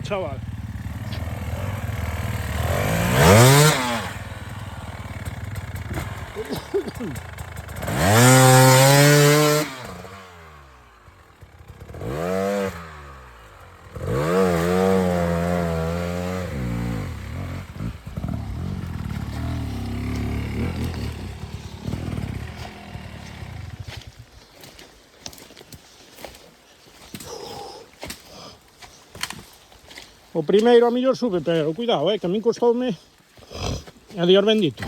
chaval. O primeiro a mellor sube, pero cuidado, que a min costoume a Dios bendito.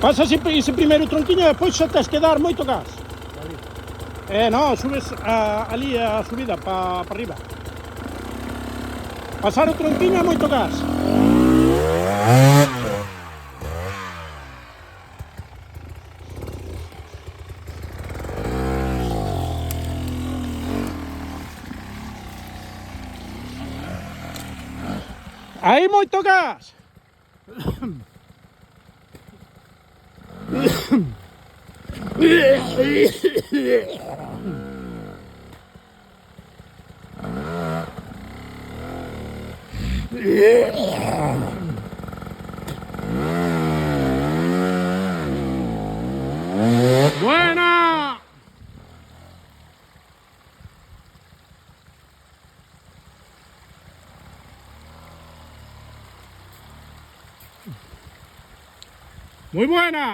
Pasa ese primeiro tronquiño e depois xa tes que dar moito gas. Non, subes ali a subida para arriba. Pasar o tronquiño é moito gas. Aí moito gas. Buena. Muy buena.